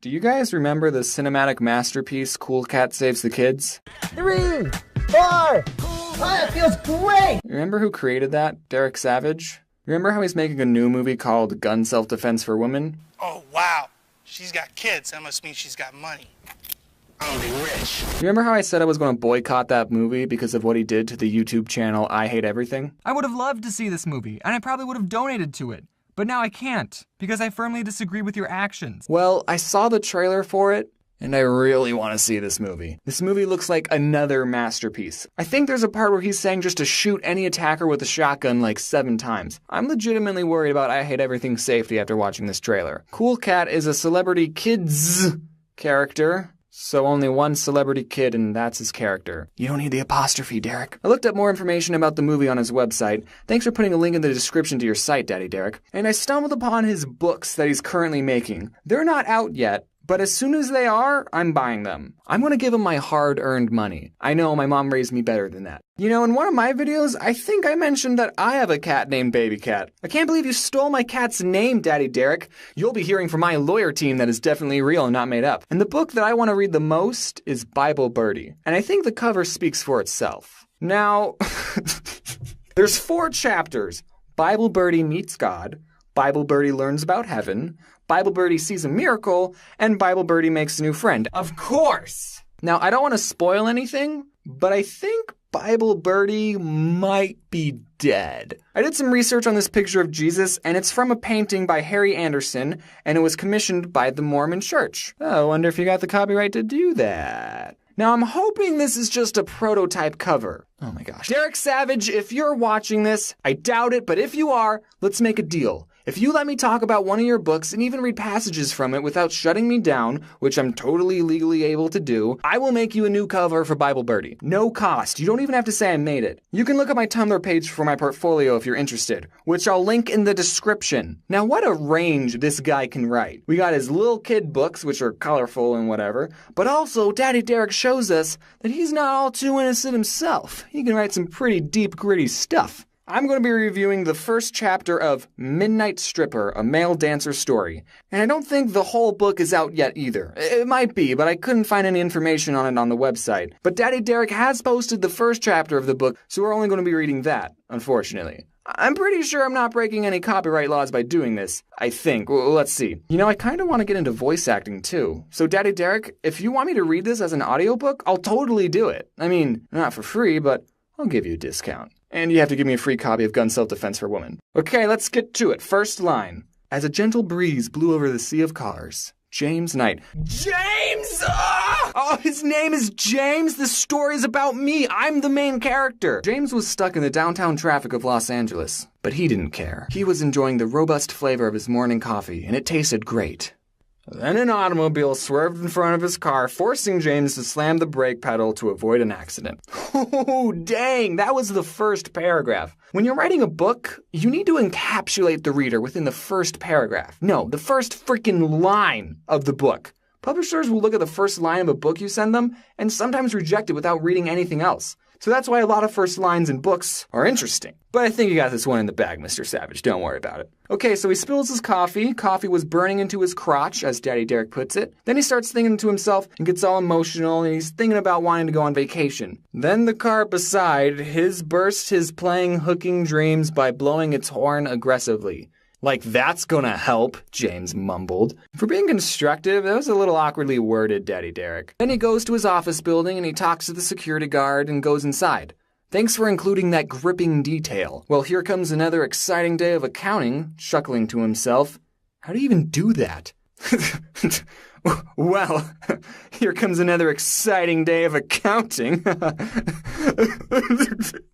Do you guys remember the cinematic masterpiece Cool Cat Saves the Kids? 3, 4, oh, it feels great! Remember who created that? Derek Savage? Remember how he's making a new movie called Gun Self-Defense for Women? Oh, wow. She's got kids. That must mean she's got money. Only rich. Remember how I said I was going to boycott that movie because of what he did to the YouTube channel I Hate Everything? I would have loved to see this movie, and I probably would have donated to it. But now I can't, because I firmly disagree with your actions. Well, I saw the trailer for it, and I really want to see this movie. This movie looks like another masterpiece. I think there's a part where he's saying just to shoot any attacker with a shotgun like 7 times. I'm legitimately worried about I Hate Everything's safety after watching this trailer. Cool Cat is a celebrity kids character. So only one celebrity kid, and that's his character. You don't need the apostrophe, Derek. I looked up more information about the movie on his website. Thanks for putting a link in the description to your site, Daddy Derek. And I stumbled upon his books that he's currently making. They're not out yet, but as soon as they are, I'm buying them. I'm gonna give him my hard-earned money. I know my mom raised me better than that. You know, in one of my videos, I think I mentioned that I have a cat named Baby Cat. I can't believe you stole my cat's name, Daddy Derek. You'll be hearing from my lawyer team that is definitely real and not made up. And the book that I want to read the most is Bible Birdie. And I think the cover speaks for itself. Now, there's 4 chapters. Bible Birdie meets God, Bible Birdie learns about heaven, Bible Birdie sees a miracle, and Bible Birdie makes a new friend. Of course! Now, I don't want to spoil anything, but I think Bible Birdie might be dead. I did some research on this picture of Jesus, and it's from a painting by Harry Anderson, and it was commissioned by the Mormon Church. Oh, I wonder if you got the copyright to do that. Now, I'm hoping this is just a prototype cover. Oh my gosh. Derek Savage, if you're watching this, I doubt it, but if you are, let's make a deal. If you let me talk about one of your books and even read passages from it without shutting me down, which I'm totally legally able to do, I will make you a new cover for Bible Birdie. No cost. You don't even have to say I made it. You can look at my Tumblr page for my portfolio if you're interested, which I'll link in the description. Now, what a range this guy can write. We got his little kid books, which are colorful and whatever, but also Daddy Derek shows us that he's not all too innocent himself. He can write some pretty deep, gritty stuff. I'm going to be reviewing the first chapter of Midnight Stripper, a male dancer story. And I don't think the whole book is out yet either. It might be, but I couldn't find any information on it on the website. But Daddy Derek has posted the first chapter of the book, so we're only going to be reading that, unfortunately. I'm pretty sure I'm not breaking any copyright laws by doing this. I think. Well, let's see. You know, I kind of want to get into voice acting too. So Daddy Derek, if you want me to read this as an audiobook, I'll totally do it. I mean, not for free, but I'll give you a discount. And you have to give me a free copy of Gun Self-Defense for Women. Okay, let's get to it. First line. As a gentle breeze blew over the sea of cars, James Knight. James! Oh, his name is James. This story is about me. I'm the main character. James was stuck in the downtown traffic of Los Angeles, but he didn't care. He was enjoying the robust flavor of his morning coffee, and it tasted great. Then an automobile swerved in front of his car, forcing James to slam the brake pedal to avoid an accident. Oh, dang, that was the first paragraph. When you're writing a book, you need to encapsulate the reader within the first paragraph. No, the first freaking line of the book. Publishers will look at the first line of a book you send them and sometimes reject it without reading anything else. So that's why a lot of first lines in books are interesting. But I think you got this one in the bag, Mr. Savage. Don't worry about it. Okay, so he spills his coffee. Coffee was burning into his crotch, as Daddy Derek puts it. Then he starts thinking to himself and gets all emotional, and he's thinking about wanting to go on vacation. Then the car beside his burst his playing hooking dreams by blowing its horn aggressively. Like that's gonna help, James mumbled. For being constructive, that was a little awkwardly worded, Daddy Derek. Then he goes to his office building and he talks to the security guard and goes inside. Thanks for including that gripping detail. Well, here comes another exciting day of accounting, chuckling to himself. How do you even do that? Well, here comes another exciting day of accounting.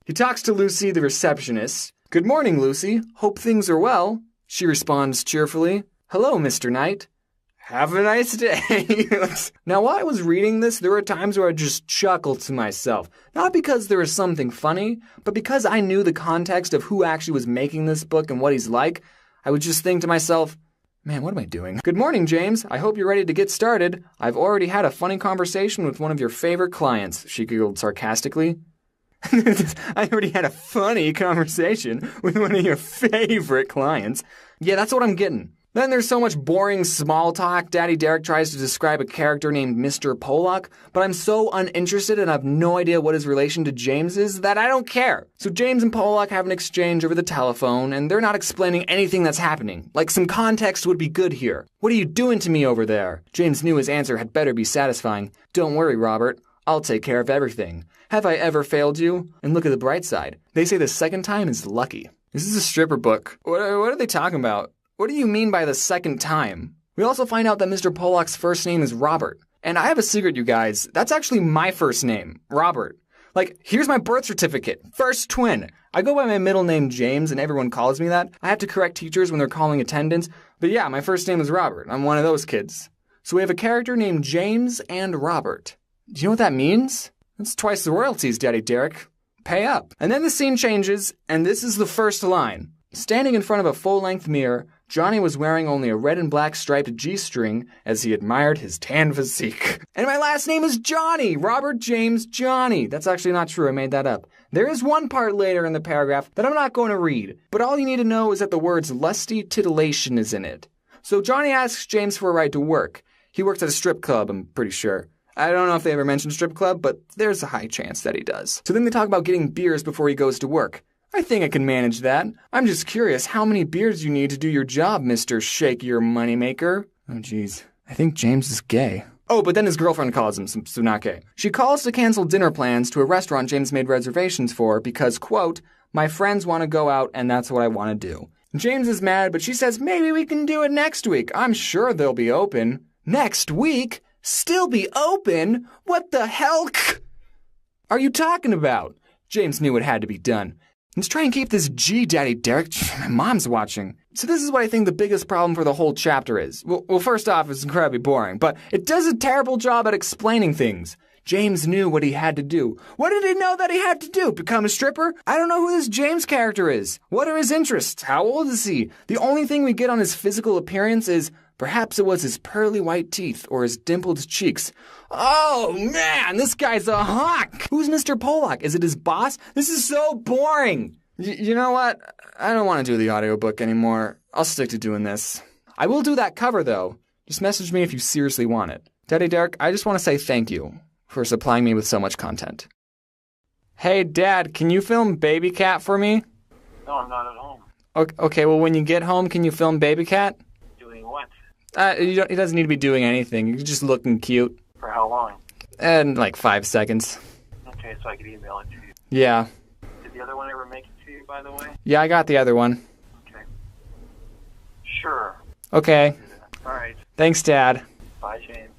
He talks to Lucy, the receptionist. Good morning, Lucy. Hope things are well. She responds cheerfully. Hello, Mr. Knight. Have a nice day. Now, while I was reading this, there were times where I just chuckled to myself. Not because there was something funny, but because I knew the context of who actually was making this book and what he's like. I would just think to myself, man, what am I doing? Good morning, James. I hope you're ready to get started. I've already had a funny conversation with one of your favorite clients, she giggled sarcastically. I already had a funny conversation with one of your favorite clients. Yeah, that's what I'm getting. Then there's so much boring small talk. Daddy Derek tries to describe a character named Mr. Pollock, but I'm so uninterested and have no idea what his relation to James is that I don't care. So James and Pollock have an exchange over the telephone, and they're not explaining anything that's happening. Like, some context would be good here. What are you doing to me over there? James knew his answer had better be satisfying. Don't worry, Robert. I'll take care of everything. Have I ever failed you? And look at the bright side. They say the second time is lucky. This is a stripper book. What are they talking about? What do you mean by the second time? We also find out that Mr. Pollock's first name is Robert. And I have a secret, you guys. That's actually my first name, Robert. Like, here's my birth certificate. First twin. I go by my middle name, James, and everyone calls me that. I have to correct teachers when they're calling attendance. But yeah, my first name is Robert. I'm one of those kids. So we have a character named James and Robert. Do you know what that means? That's twice the royalties, Daddy Derek. Pay up. And then the scene changes, and this is the first line. Standing in front of a full-length mirror, Johnny was wearing only a red and black striped G-string as he admired his tan physique. And my last name is Johnny! Robert James Johnny. That's actually not true, I made that up. There is one part later in the paragraph that I'm not going to read, but all you need to know is that the words lusty titillation is in it. So Johnny asks James for a ride to work. He works at a strip club, I'm pretty sure. I don't know if they ever mentioned strip club, but there's a high chance that he does. So then they talk about getting beers before he goes to work. I think I can manage that. I'm just curious how many beers you need to do your job, Mr. Shake Your Moneymaker. Oh, jeez. I think James is gay. Oh, but then his girlfriend calls him, so not gay. She calls to cancel dinner plans to a restaurant James made reservations for because, quote, my friends want to go out and that's what I want to do. James is mad, but she says maybe we can do it next week. I'm sure they'll be open. Next week? Still be open? What the hell are you talking about? James knew it had to be done. Let's try and keep this G, Daddy Derek. My mom's watching. So this is what I think the biggest problem for the whole chapter is. Well, first off, it's incredibly boring, but it does a terrible job at explaining things. James knew what he had to do. What did he know that he had to do? Become a stripper? I don't know who this James character is. What are his interests? How old is he? The only thing we get on his physical appearance is perhaps it was his pearly white teeth or his dimpled cheeks. Oh, man, this guy's a hawk. Who's Mr. Pollock? Is it his boss? This is so boring. You know what? I don't want to do the audiobook anymore. I'll stick to doing this. I will do that cover, though. Just message me if you seriously want it. Daddy Derek, I just want to say thank you for supplying me with so much content. Hey, Dad, can you film Baby Cat for me? No, I'm not at home. Okay, well, when you get home, can you film Baby Cat? Doing what? He doesn't need to be doing anything. He's just looking cute. For how long? And like 5 seconds. Okay, so I could email it to you. Yeah. Did the other one ever make it to you, by the way? Yeah, I got the other one. Okay. Sure. Okay. All right. Thanks, Dad. Bye, James.